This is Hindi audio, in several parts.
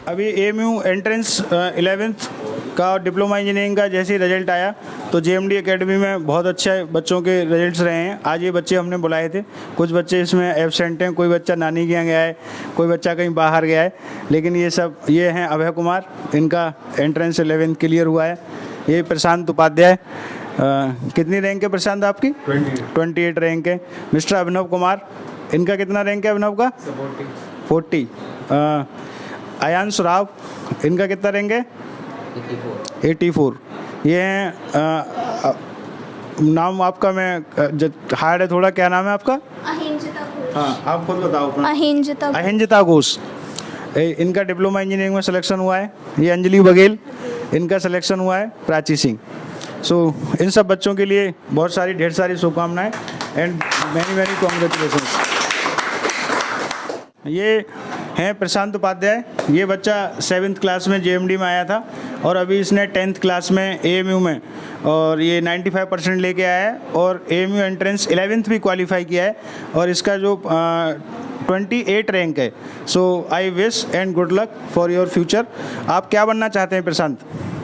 अभी एएमयू एंट्रेंस 11th का डिप्लोमा इंजीनियरिंग का जैसे ही रिजल्ट आया तो जेएमडी एकेडमी में बहुत अच्छे बच्चों के रिजल्ट्स रहे हैं। आज ये बच्चे हमने बुलाए थे, कुछ बच्चे इसमें एब्सेंट हैं, कोई बच्चा नानी के यहाँ गया है, कोई बच्चा कहीं बाहर गया है, लेकिन ये हैं अभय कुमार, इनका एंट्रेंस 11th क्लियर हुआ है। ये प्रशांत उपाध्याय, कितनी रैंक है प्रशांत आपकी? 28 रैंक है। मिस्टर अभिनव कुमार, इनका कितना रैंक है अभिनव का? 40। आयांश राव, इनका कितना रैंक है? 84। ये हैं नाम आपका मैं हार्ड है थोड़ा, क्या नाम है आपका? हाँ, आप खुद बताओ अपना। अहिंजता घोष, इनका डिप्लोमा इंजीनियरिंग में सिलेक्शन हुआ है। ये अंजलि बघेल, इनका सिलेक्शन हुआ है। प्राची सिंह। इन सब बच्चों के लिए बहुत सारी ढेर सारी शुभकामनाएं एंड मैनी कॉन्ग्रेचुलेशंस। ये हैं प्रशांत उपाध्याय, ये बच्चा 7th क्लास में जेएमडी में आया था और अभी इसने 10th क्लास में एएमयू में और ये 95% लेके आया है और एएमयू एंट्रेंस 11th भी क्वालिफाई किया है और इसका जो 28 रैंक है। So I wish and good luck for your future. आप क्या बनना चाहते हैं प्रशांत?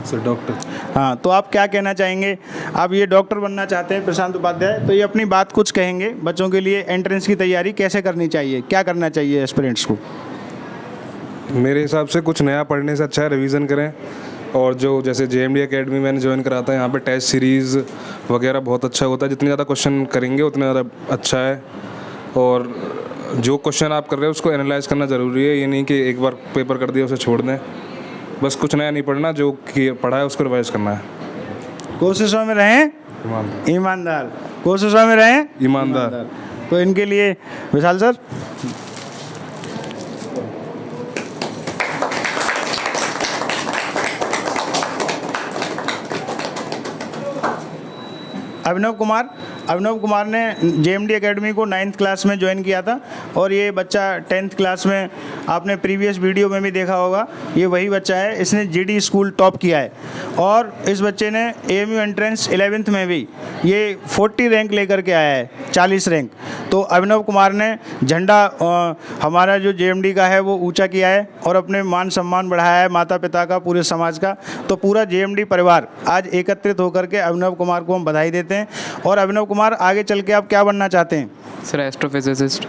Sir doctor. हाँ, तो आप क्या कहना चाहेंगे? आप ये डॉक्टर बनना चाहते हैं प्रशांत उपाध्याय, तो ये अपनी बात कुछ कहेंगे बच्चों के लिए एंट्रेंस की तैयारी कैसे करनी चाहिए, क्या करना चाहिए एस्पिरेंट्स को? मेरे हिसाब से कुछ नया पढ़ने से अच्छा है रिवीजन करें, और जो जैसे जेएमडी एकेडमी मैंने ज्वाइन करा था, यहाँ पे टेस्ट सीरीज़ वगैरह बहुत अच्छा होता है। जितने ज़्यादा क्वेश्चन करेंगे उतना ज़्यादा अच्छा है, और जो क्वेश्चन आप कर रहे हो उसको एनालाइज करना ज़रूरी है। ये नहीं कि एक बार पेपर कर दिया उसे छोड़ दें। बस कुछ नया नहीं पढ़ना, जो कि पढ़ा है उसको रिवाइज करना है। कोशिशों में रहें ईमानदार, कोशिशों में रहें ईमानदार। तो इनके लिए विशाल सर। अभिनव कुमार ने जेएमडी एकेडमी को 9th क्लास में ज्वाइन किया था और ये बच्चा 10th क्लास में, आपने प्रीवियस वीडियो में भी देखा होगा, ये वही बच्चा है। इसने जीडी स्कूल टॉप किया है और इस बच्चे ने एएमयू एंट्रेंस 11th में भी ये 40 रैंक लेकर के आया है, 40 रैंक। तो अभिनव कुमार ने झंडा हमारा जो जेएमडी का है वो ऊंचा किया है और अपने मान सम्मान बढ़ाया है, माता पिता का, पूरे समाज का। तो पूरा जेएमडी परिवार आज एकत्रित होकर के अभिनव कुमार को हम बधाई देते हैं। और अभिनव कुमार, आगे चल के आप क्या बनना चाहते हैं? Sir astrophysicist.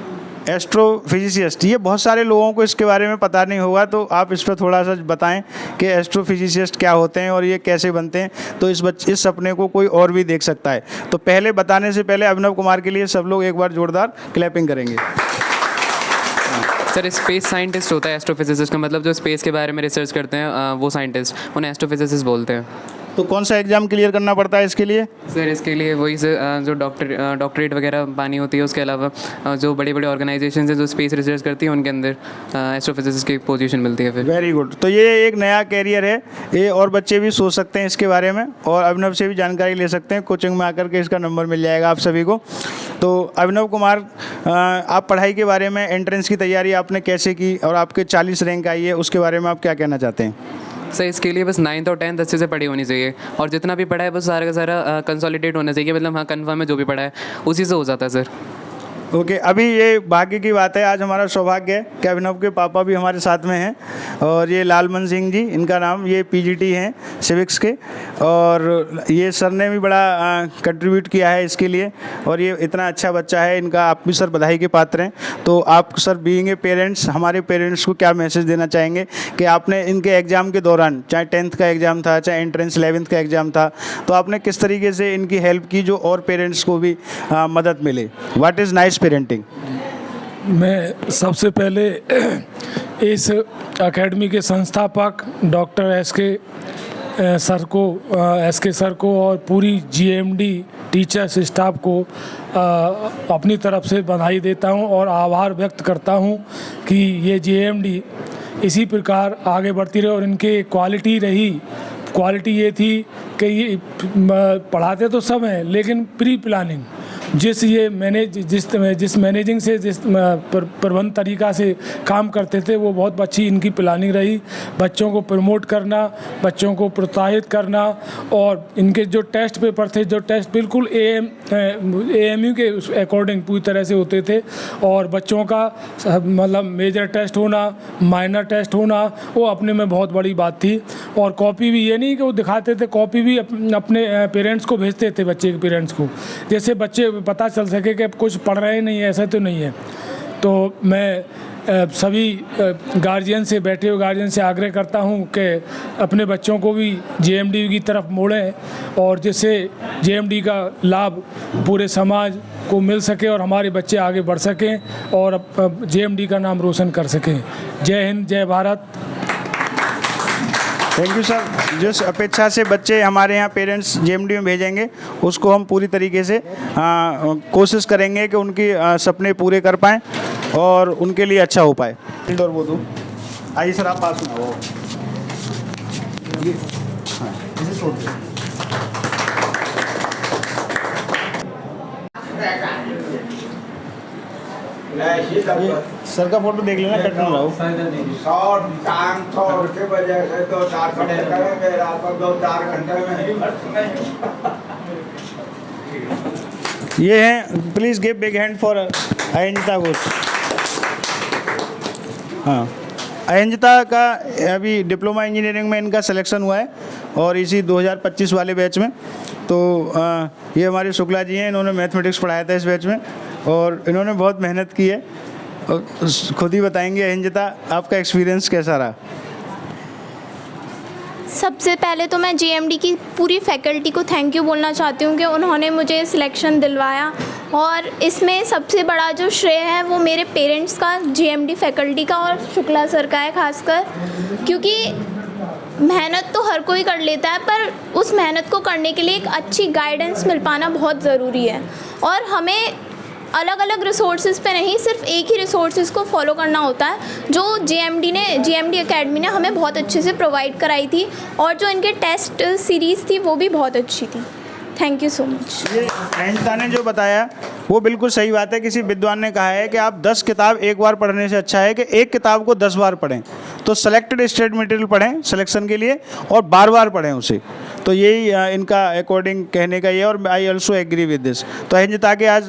एस्ट्रोफिजिसिस्ट, ये बहुत सारे लोगों को इसके बारे में पता नहीं होगा, तो आप इस पर थोड़ा सा बताएं कि एस्ट्रोफिजिसिस्ट क्या होते हैं और ये कैसे बनते हैं, तो इस सपने को कोई और भी देख सकता है। तो पहले बताने से पहले अभिनव कुमार के लिए सब लोग एक बार जोरदार क्लैपिंग करेंगे। सर स्पेस साइंटिस्ट होता है एस्ट्रोफिजिसिस्ट का मतलब, जो स्पेस के बारे में रिसर्च करते हैं वो साइंटिस्ट, उन्हें एस्ट्रोफिजिसिस्ट बोलते हैं। तो कौन सा एग्ज़ाम क्लियर करना पड़ता है इसके लिए? सर इसके लिए वही सर जो डॉक्टरेट वगैरह पानी होती है, उसके अलावा जो बड़े बड़े ऑर्गेनाइजेशन हैं जो स्पेस रिसर्च करती हैं उनके अंदर एस्ट्रोफिजिसिस्ट की पोजीशन मिलती है फिर। Very good. तो ये एक नया कैरियर है, ये और बच्चे भी सोच सकते हैं इसके बारे में और अभिनव से भी जानकारी ले सकते हैं। कोचिंग में आकर के इसका नंबर मिल जाएगा आप सभी को। तो अभिनव कुमार, आप पढ़ाई के बारे में, एंट्रेंस की तैयारी आपने कैसे की और आपके 40 रैंक आई है, उसके बारे में आप क्या कहना चाहते हैं? सर इसके लिए बस 9th और 10th अच्छे से पढ़ी होनी चाहिए और जितना भी पढ़ा है बस सारा का सारा कंसोलिडेट होना चाहिए, मतलब हाँ कन्फर्म है जो भी पढ़ा है उसी से हो जाता है सर। ओके, अभी ये भाग्य की बात है, आज हमारा सौभाग्य है कि अभिनव के पापा भी हमारे साथ में हैं और ये लालमन सिंह जी, इनका नाम, ये पीजीटी हैं सिविक्स के, और ये सर ने भी बड़ा कंट्रीब्यूट किया है इसके लिए और ये इतना अच्छा बच्चा है, इनका आप भी सर बधाई के पात्र हैं। तो आप सर बीइंग ए पेरेंट्स, हमारे पेरेंट्स को क्या मैसेज देना चाहेंगे कि आपने इनके एग्ज़ाम के दौरान, चाहे 10th का एग्ज़ाम था, चाहे एंट्रेंस 11th का एग्ज़ाम था, तो आपने किस तरीके से इनकी हेल्प की जो और पेरेंट्स को भी मदद मिले? What is nice parenting? मैं सबसे पहले इस एकेडमी के संस्थापक डॉक्टर एसके सर को और पूरी जीएमडी टीचर्स स्टाफ को अपनी तरफ से बधाई देता हूं और आभार व्यक्त करता हूं कि ये जीएमडी इसी प्रकार आगे बढ़ती रहे और इनके क्वालिटी ये थी कि ये पढ़ाते तो सब हैं लेकिन प्री प्लानिंग जिस मैनेजिंग से जिस प्रबंध तरीका से काम करते थे वो बहुत अच्छी इनकी प्लानिंग रही। बच्चों को प्रमोट करना, बच्चों को प्रोत्साहित करना और इनके जो टेस्ट पेपर थे, जो टेस्ट बिल्कुल AMU के अकॉर्डिंग पूरी तरह से होते थे और बच्चों का मतलब मेजर टेस्ट होना, माइनर टेस्ट होना, वो अपने में बहुत बड़ी बात थी। और कॉपी भी ये नहीं कि वो दिखाते थे, कॉपी भी अपने पेरेंट्स को भेजते थे, बच्चे के पेरेंट्स को, जैसे बच्चे पता चल सके कि कुछ पढ़ रहे नहीं है, ऐसा तो नहीं है। तो मैं सभी गार्जियन से, बैठे हुए गार्जियन से आग्रह करता हूं कि अपने बच्चों को भी JMD की तरफ मोड़ें और जिससे JMD का लाभ पूरे समाज को मिल सके और हमारे बच्चे आगे बढ़ सकें और JMD का नाम रोशन कर सकें। जय हिंद, जय भारत। Thank you sir. जिस अपेक्षा से बच्चे हमारे यहाँ पेरेंट्स JMD में भेजेंगे उसको हम पूरी तरीके से कोशिश करेंगे कि उनकी सपने पूरे कर पाएँ और उनके लिए अच्छा हो पाए। और वो दो आइए सर, आप पास में आओ। हाँ, इसे छोड़ दो। ये सर का फोटो देख लेना, कट ना रहो। शॉर्ट टाइम थोड़ के वजह से 2-4 घंटे करेंगे, रात को 2-4 घंटे में ही। ये हैं, please give big hand for Ayanjita Ghosh. हाँ, अयंजिता का अभी डिप्लोमा इंजीनियरिंग में इनका सिलेक्शन हुआ है और इसी 2025 वाले बैच में। तो ये हमारे शुक्ला जी हैं, इन्होंने मैथमेटिक्स पढ़ाया था इस बैच में और इन्होंने बहुत मेहनत की है और खुद ही बताएंगे। अयंजिता, आपका एक्सपीरियंस कैसा रहा? सबसे पहले तो मैं JMD की पूरी फैकल्टी को थैंक यू बोलना चाहती हूँ कि उन्होंने मुझे सिलेक्शन दिलवाया और इसमें सबसे बड़ा जो श्रेय है वो मेरे पेरेंट्स का, JMD फैकल्टी का और शुक्ला सर का है खासकर, क्योंकि मेहनत तो हर कोई कर लेता है पर उस मेहनत को करने के लिए एक अच्छी गाइडेंस मिल पाना बहुत ज़रूरी है और हमें अलग अलग रिसोर्सेज पे नहीं, सिर्फ एक ही रिसोर्सेज को फॉलो करना होता है जो JMD एकेडमी ने हमें बहुत अच्छे से प्रोवाइड कराई थी और जो इनके टेस्ट सीरीज़ थी वो भी बहुत अच्छी थी। Thank you so much. ये अयंजिता ने जो बताया वो बिल्कुल सही बात है। किसी विद्वान ने कहा है कि आप 10 किताब एक बार पढ़ने से अच्छा है कि एक किताब को 10 बार पढ़ें। तो सेलेक्टेड स्टेट मटेरियल पढ़ें सिलेक्शन के लिए और बार बार पढ़ें उसे। तो यही इनका अकॉर्डिंग कहने का ये, और I also agree with this. तो अयंजिता के आज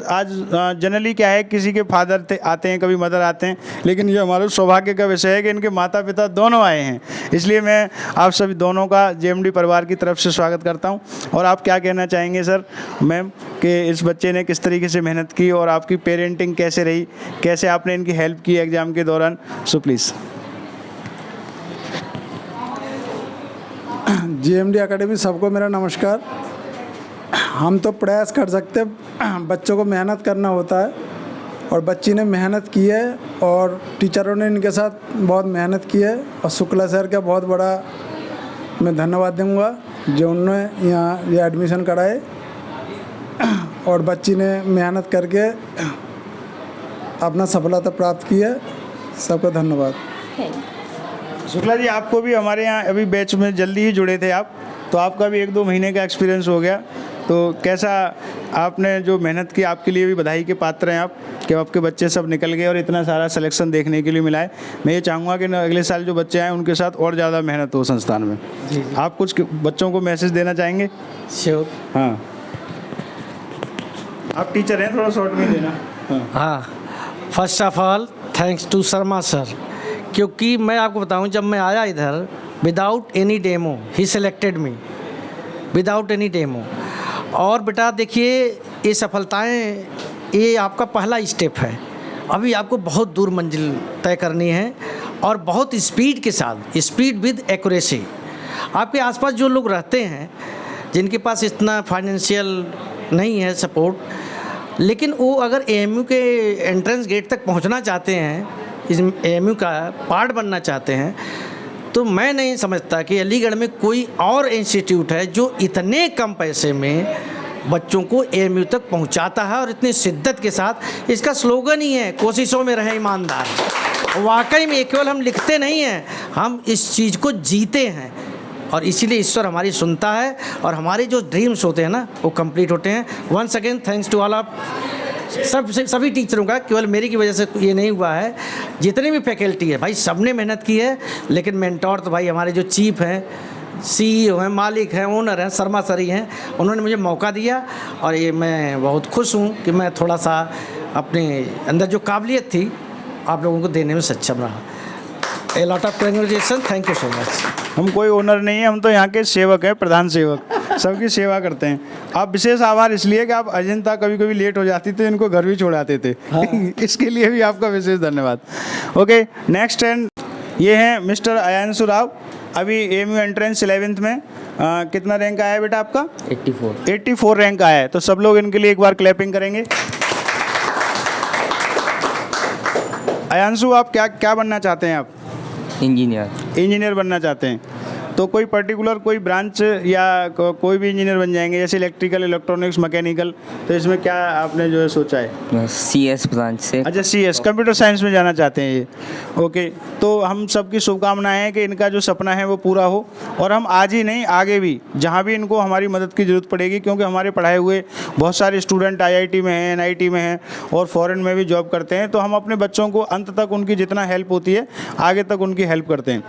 जनरली क्या है, किसी के फादर आते हैं, कभी मदर आते हैं, लेकिन ये हमारे सौभाग्य का विषय है कि इनके माता पिता दोनों आए हैं। इसलिए मैं आप सभी दोनों का JMD परिवार की तरफ से स्वागत करता हूँ। और आप क्या कहना चाहेंगे सर, मैम, कि इस बच्चे ने किस तरीके से मेहनत की और आपकी पेरेंटिंग कैसे रही, कैसे आपने इनकी हेल्प की एग्ज़ाम के दौरान? So please. JMD एकेडमी सबको मेरा नमस्कार। हम तो प्रयास कर सकते, बच्चों को मेहनत करना होता है और बच्ची ने मेहनत की है और टीचरों ने इनके साथ बहुत मेहनत की है और शुक्ला सर का बहुत बड़ा मैं धन्यवाद दूंगा जो उन्होंने यहाँ ये एडमिशन कराए और बच्ची ने मेहनत करके अपना सफलता प्राप्त की है। सबका धन्यवाद। शुक्ला जी, आपको भी हमारे यहाँ अभी बैच में जल्दी ही जुड़े थे आप, तो आपका भी 1-2 महीने का एक्सपीरियंस हो गया। तो कैसा आपने जो मेहनत की, आपके लिए भी बधाई के पात्र हैं आप कि आपके बच्चे सब निकल गए और इतना सारा सिलेक्शन देखने के लिए मिला है। मैं ये चाहूँगा कि अगले साल जो बच्चे आए उनके साथ और ज़्यादा मेहनत हो संस्थान में। जी। आप कुछ बच्चों को मैसेज देना चाहेंगे? श्योर। हाँ, आप टीचर हैं, थोड़ा शॉर्ट में देना। हाँ, first of all thanks to Sharma sir, क्योंकि मैं आपको बताऊं, जब मैं आया इधर विदाउट एनी डेमो ही selected me, without any demo. और बेटा देखिए, ये सफलताएं, ये आपका पहला स्टेप है। अभी आपको बहुत दूर मंजिल तय करनी है और बहुत स्पीड के साथ, स्पीड विद एक्यूरेसी। आपके आसपास जो लोग रहते हैं जिनके पास इतना फाइनेंशियल नहीं है सपोर्ट, लेकिन वो अगर AMU के एंट्रेंस गेट तक पहुंचना चाहते हैं, इस AMU का पार्ट बनना चाहते हैं, तो मैं नहीं समझता कि अलीगढ़ में कोई और इंस्टीट्यूट है जो इतने कम पैसे में बच्चों को AMU तक पहुंचाता है और इतनी शिद्दत के साथ। इसका स्लोगन ही है, कोशिशों में रहे ईमानदार। वाकई में केवल हम लिखते नहीं हैं, हम इस चीज़ को जीते हैं। और इसीलिए ईश्वर हमारी सुनता है और हमारे जो ड्रीम्स होते हैं ना वो कंप्लीट होते हैं। Once again thanks to all of सभी टीचरों का, केवल मेरी की वजह से ये नहीं हुआ है। जितने भी फैकल्टी है भाई सबने मेहनत की है, लेकिन मेंटोर तो भाई हमारे जो चीफ हैं, CEO हैं, मालिक हैं, ओनर हैं, शर्मा सर ही हैं, उन्होंने मुझे मौका दिया और ये मैं बहुत खुश हूँ कि मैं थोड़ा सा अपने अंदर जो काबिलियत थी आप लोगों को देने में सक्षम रहा। A lot of congratulation, thank you so much. हम कोई ओनर नहीं है, हम तो यहाँ के सेवक हैं, प्रधान सेवक, सबकी सेवा करते हैं। आप विशेष आभार इसलिए कि आप अजंता कभी कभी लेट हो जाती थी, इनको घर भी छोड़ाते थे। इसके लिए भी आपका विशेष धन्यवाद। ओके, नेक्स्ट एंड ये हैं मिस्टर अयांशु राव, अभी AMU एंट्रेंस 11th में कितना रैंक आया है बेटा आपका? 84 रैंक आया है। तो सब लोग इनके लिए एक बार क्लैपिंग करेंगे। अयांशु, आप क्या बनना चाहते हैं? आप इंजीनियर बनना चाहते हैं। तो कोई पर्टिकुलर कोई ब्रांच या कोई भी इंजीनियर बन जाएंगे, जैसे इलेक्ट्रिकल, इलेक्ट्रॉनिक्स, मैकेनिकल? तो इसमें क्या आपने जो है सोचा है? CS ब्रांच से। अच्छा, CS कंप्यूटर साइंस में जाना चाहते हैं ये। ओके, तो हम सबकी शुभकामनाएं हैं कि इनका जो सपना है वो पूरा हो, और हम आज ही नहीं आगे भी जहाँ भी इनको हमारी मदद की ज़रूरत पड़ेगी, क्योंकि हमारे पढ़ाए हुए बहुत सारे स्टूडेंट IIT में हैं, NIT में हैं और फॉरेन में भी जॉब करते हैं। तो हम अपने बच्चों को अंत तक उनकी जितना हेल्प होती है आगे तक उनकी हेल्प करते हैं।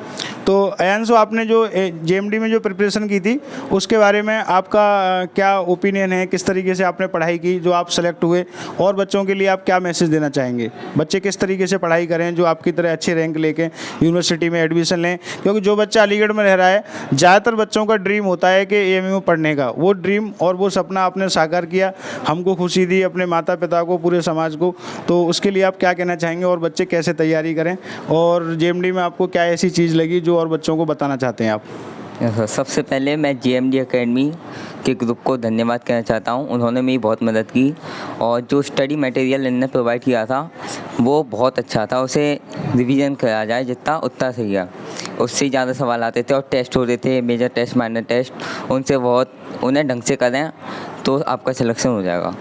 तो अयांशु, आपने जो JMD में जो प्रिपरेशन की थी उसके बारे में आपका क्या ओपिनियन है? किस तरीके से आपने पढ़ाई की जो आप सेलेक्ट हुए, और बच्चों के लिए आप क्या मैसेज देना चाहेंगे? बच्चे किस तरीके से पढ़ाई करें जो आपकी तरह अच्छे रैंक लेके यूनिवर्सिटी में एडमिशन लें? क्योंकि जो बच्चा अलीगढ़ में रह रहा है, ज़्यादातर बच्चों का ड्रीम होता है कि AMU में पढ़ने का। वो ड्रीम और वो सपना आपने साकार किया, हमको खुशी दी, अपने माता पिता को, पूरे समाज को। तो उसके लिए आप क्या कहना चाहेंगे, और बच्चे कैसे तैयारी करें, और JMD में आपको क्या ऐसी चीज़ लगी जो और बच्चों को बताना चाहते हैं आप? सबसे पहले मैं JMD एकेडमी के ग्रुप को धन्यवाद कहना चाहता हूँ। उन्होंने मेरी बहुत मदद की, और जो स्टडी मटेरियल इन्होंने प्रोवाइड किया था वो बहुत अच्छा था। उसे रिवीजन करा जाए जितना उतना सही है। उससे ज़्यादा सवाल आते थे और टेस्ट होते थे, मेजर टेस्ट, माइनर टेस्ट, उन्हें ढंग से करें तो आपका सिलेक्शन हो जाएगा।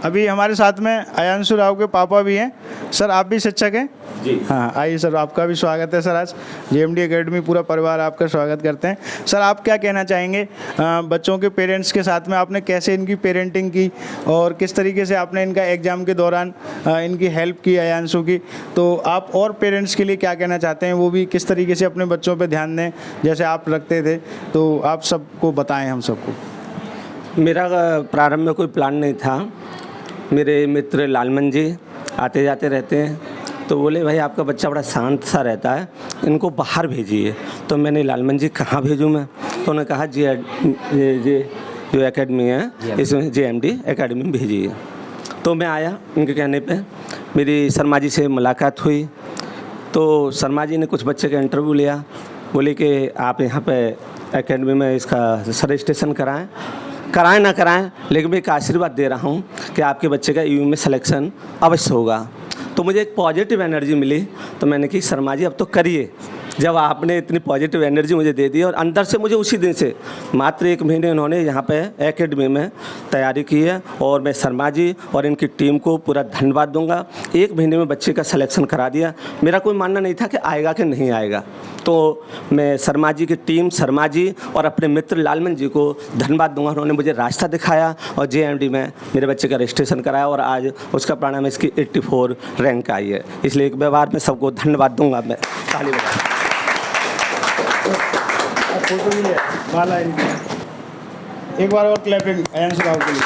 अभी हमारे साथ में अयांशु राव के पापा भी हैं। सर, आप भी शिक्षक हैं? जी हाँ, आइए सर, आपका भी स्वागत है सर। आज JMD एकेडमी पूरा परिवार आपका स्वागत करते हैं। सर, आप क्या कहना चाहेंगे बच्चों के पेरेंट्स के साथ में? आपने कैसे इनकी पेरेंटिंग की, और किस तरीके से आपने इनका एग्ज़ाम के दौरान इनकी हेल्प की अयांशु की? तो आप और पेरेंट्स के लिए क्या कहना चाहते हैं, वो भी किस तरीके से अपने बच्चों पर ध्यान दें जैसे आप रखते थे? तो आप सबको बताएँ, हम सबको। मेरा प्रारंभ में कोई प्लान नहीं था। मेरे मित्र लालमन जी आते जाते रहते हैं, तो बोले भाई आपका बच्चा बड़ा शांत सा रहता है, इनको बाहर भेजिए। तो मैंने लालमन जी कहाँ भेजूँ मैं? तो उन्होंने कहा जी जो एकेडमी है इसमें JMD एकेडमी में भेजिए। तो मैं आया, उनके कहने पे मेरी शर्मा जी से मुलाकात हुई। तो शर्मा जी ने कुछ बच्चे का इंटरव्यू लिया, बोले कि आप यहाँ पे एकेडमी में इसका रजिस्ट्रेशन कराएं ना कराएं, लेकिन मैं एक आशीर्वाद दे रहा हूं कि आपके बच्चे का AMU में सिलेक्शन अवश्य होगा। तो मुझे एक पॉजिटिव एनर्जी मिली, तो मैंने कही शर्मा जी अब तो करिए। जब आपने इतनी पॉजिटिव एनर्जी मुझे दे दी, और अंदर से मुझे उसी दिन से मात्र 1 महीने उन्होंने यहाँ पे एकेडमी में तैयारी की है, और मैं शर्मा जी और इनकी टीम को पूरा धन्यवाद दूंगा। 1 महीने में बच्चे का सिलेक्शन करा दिया। मेरा कोई मानना नहीं था कि आएगा कि नहीं आएगा, तो मैं शर्मा जी की टीम, शर्मा जी और अपने मित्र लालमन जी को धन्यवाद दूंगा। उन्होंने मुझे रास्ता दिखाया और JMD में मेरे बच्चे का रजिस्ट्रेशन कराया, और आज उसका परिणाम इसकी 84 रैंक आई है। इसलिए एक व्यवहार में सबको धन्यवाद दूंगा मैं। ताली बजा। एक बार और क्लैपिंग अयांशु राव के लिए।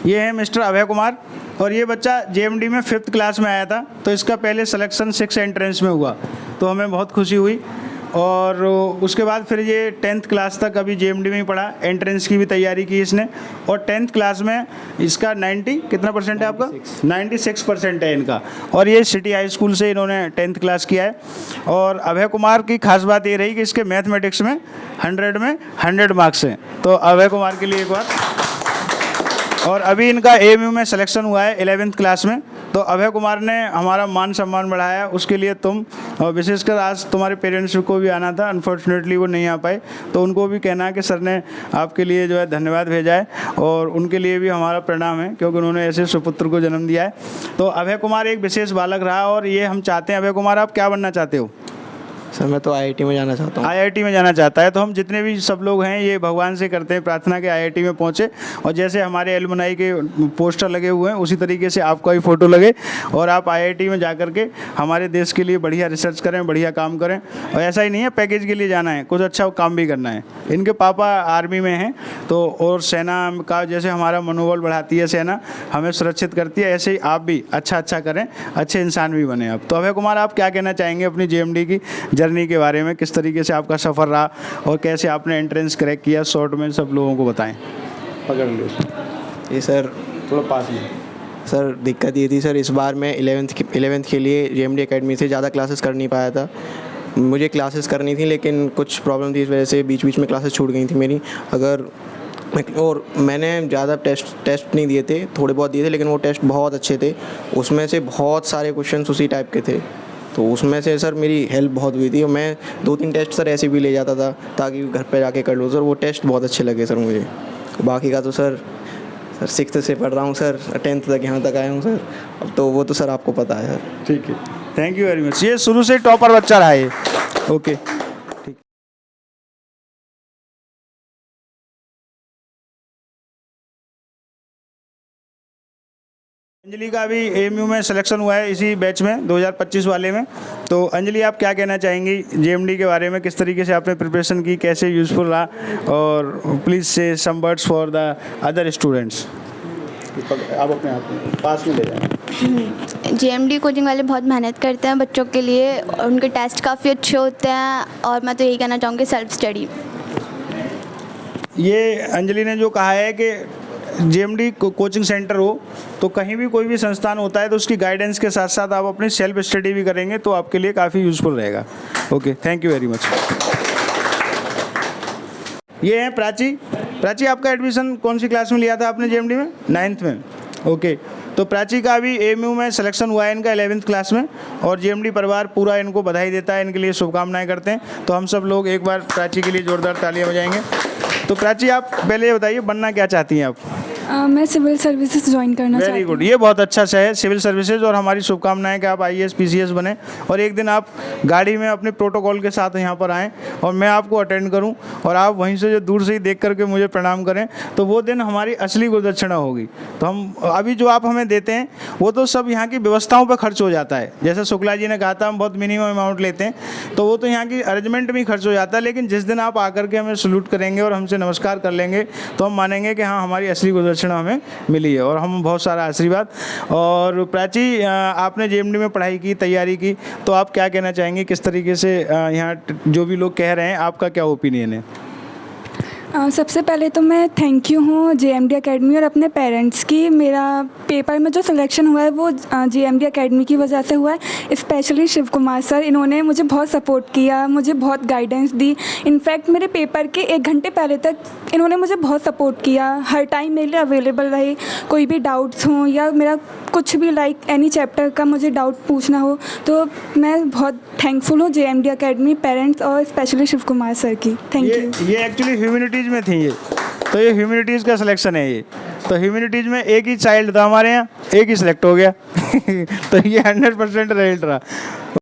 ये है मिस्टर अभय कुमार, और ये बच्चा JMD में 5th क्लास में आया था। तो इसका पहले सिलेक्शन 6 एंट्रेंस में हुआ, तो हमें बहुत खुशी हुई। और उसके बाद फिर ये 10th क्लास तक अभी JMD में ही पढ़ा, एंट्रेंस की भी तैयारी की इसने। और 10th क्लास में इसका 90 कितना परसेंट है आपका? 96% है इनका। और ये सिटी हाई स्कूल से इन्होंने 10th क्लास किया है। और अभय कुमार की खास बात ये रही कि इसके मैथमेटिक्स में 100 में 100 मार्क्स हैं। तो अभय कुमार के लिए एक बार। और अभी इनका AMU में सिलेक्शन हुआ है 11th क्लास में। तो अभय कुमार ने हमारा मान सम्मान बढ़ाया, उसके लिए तुम और विशेषकर आज तुम्हारे पेरेंट्स को भी आना था, अनफॉर्चुनेटली वो नहीं आ पाए, तो उनको भी कहना है कि सर ने आपके लिए जो है धन्यवाद भेजा है और उनके लिए भी हमारा प्रणाम है, क्योंकि उन्होंने ऐसे सुपुत्र को जन्म दिया है। तो अभय कुमार एक विशेष बालक रहा और ये हम चाहते हैं, अभय कुमार आप क्या बनना चाहते हो? सर मैं तो आईआईटी में जाना चाहता हूँ। आईआईटी में जाना चाहता है, तो हम जितने भी सब लोग हैं ये भगवान से करते हैं प्रार्थना के आईआईटी में पहुँचे, और जैसे हमारे एलुमनाई के पोस्टर लगे हुए हैं उसी तरीके से आपका भी फ़ोटो लगे और आप आईआईटी में जा कर के हमारे देश के लिए बढ़िया रिसर्च करें, बढ़िया काम करें। और ऐसा ही नहीं है पैकेज के लिए जाना है, कुछ अच्छा काम भी करना है। इनके पापा आर्मी में हैं, तो और सेना का जैसे हमारा मनोबल बढ़ाती है सेना, हमें सुरक्षित करती है, ऐसे ही आप भी अच्छा करें, अच्छे इंसान भी बने आप। तो अभय कुमार आप क्या कहना चाहेंगे अपनी जेएमडी की जर्नी के बारे में, किस तरीके से आपका सफ़र रहा और कैसे आपने एंट्रेंस क्रैक किया, शॉर्ट में सब लोगों को बताएं। पकड़ लो ये सर, थोड़ा पास में। सर दिक्कत ये थी सर, इस बार मैं 11th के लिए जेएमडी एकेडमी से ज़्यादा क्लासेस कर नहीं पाया था। मुझे क्लासेस करनी थी लेकिन कुछ प्रॉब्लम थी, इस वजह से बीच में क्लासेस छूट गई थी मेरी। और मैंने ज़्यादा टेस्ट नहीं दिए थे, थोड़े बहुत दिए थे, लेकिन वो टेस्ट बहुत अच्छे थे। उसमें से बहुत सारे क्वेश्चन उसी टाइप के थे, तो उसमें से सर मेरी हेल्प बहुत हुई थी। और मैं 2-3 टेस्ट सर ऐसे भी ले जाता था ताकि घर पे जाके कर लूँ सर। वो टेस्ट बहुत अच्छे लगे सर मुझे। बाकी का तो सर 6th से पढ़ रहा हूँ सर, 10th तक यहाँ तक आया हूँ सर। अब तो वो तो सर आपको पता है सर। ठीक है, थैंक यू वेरी मच। ये शुरू से टॉपर बच्चा रहा है। ओके, अंजलि का भी एएमयू में सिलेक्शन हुआ है इसी बैच में 2025 वाले में। तो अंजलि आप क्या कहना चाहेंगी जेएमडी के बारे में, किस तरीके से आपने प्रिपरेशन की, कैसे यूज़फुल रहा, और please say some words for the other students. आप अपने आप में पास में ले जाएं। जेएमडी कोचिंग वाले बहुत मेहनत करते हैं बच्चों के लिए और उनके टेस्ट काफ़ी अच्छे होते हैं, और मैं तो यही कहना चाहूँगी सेल्फ स्टडी। ये अंजलि ने जो कहा है कि जेएमडी कोचिंग सेंटर हो तो कहीं भी कोई भी संस्थान होता है तो उसकी गाइडेंस के साथ साथ आप अपनी सेल्फ स्टडी भी करेंगे तो आपके लिए काफ़ी यूज़फुल रहेगा। Okay, thank you very much. ये हैं प्राची आपका एडमिशन कौन सी क्लास में लिया था आपने जेएमडी में? 9th में। ओके, तो प्राची का भी एएमयू में सिलेक्शन हुआ है इनका 11th क्लास में, और जेएमडी परिवार पूरा इनको बधाई देता है, इनके लिए शुभकामनाएं करते हैं। तो हम सब लोग एक बार प्राची के लिए जोरदार तालियां बजाएंगे। तो प्राची आप पहले ये बताइए बनना क्या चाहती हैं आप? मैं सिविल सर्विसेज ज्वाइन करना चाहती हूँ। वेरी गुड, ये बहुत अच्छा है सिविल सर्विसेज, और हमारी शुभकामनाएं कि आप आईएएस पीसीएस बने और एक दिन आप गाड़ी में अपने प्रोटोकॉल के साथ यहाँ पर आएँ और मैं आपको अटेंड करूँ और आप वहीं से जो दूर से ही देख करके मुझे प्रणाम करें, तो वो दिन हमारी असली गुरुदक्षिणा होगी। तो हम अभी जो आप हमें देते हैं वो तो सब यहाँ की व्यवस्थाओं पर खर्च हो जाता है। जैसे शुक्ला जी ने कहा था हम बहुत मिनिमम अमाउंट लेते हैं, तो वो तो यहाँ की अरेंजमेंट में खर्च हो जाता है, लेकिन जिस दिन आप आकर के हमें सल्यूट करेंगे और हमसे नमस्कार कर लेंगे तो हम मानेंगे कि हाँ हमारी असली गुरुदक्षिणा हमें मिली है और हम बहुत सारा आशीर्वाद। और प्राची आपने जेएमडी में पढ़ाई की, तैयारी की, तो आप क्या कहना चाहेंगे, किस तरीके से यहाँ जो भी लोग कह रहे हैं आपका क्या ओपिनियन है? सबसे पहले तो मैं थैंक यू हूँ जेएमडी एकेडमी और अपने पेरेंट्स की। मेरा पेपर में जो सिलेक्शन हुआ है वो जेएमडी एकेडमी की वजह से हुआ है, स्पेशली शिव कुमार सर। इन्होंने मुझे बहुत सपोर्ट किया, मुझे बहुत गाइडेंस दी। इनफैक्ट मेरे पेपर के 1 घंटे पहले तक इन्होंने मुझे बहुत सपोर्ट किया, हर टाइम मेरे लिए अवेलेबल रहे। कोई भी डाउट्स हों या मेरा कुछ भी लाइक एनी चैप्टर का मुझे डाउट पूछना हो, तो मैं बहुत थैंकफुल हूँ जेएमडी एकेडमी, पेरेंट्स और स्पेशली शिव कुमार सर की। Thank you. ये एक्चुअली ह्यूमैनिटीज़ में थी ये, तो ये ह्यूमैनिटीज़ का सिलेक्शन है ये। तो ह्यूमैनिटीज़ में एक ही चाइल्ड था हमारे यहाँ, एक ही सिलेक्ट हो गया तो ये 100% रिजल्ट रहा।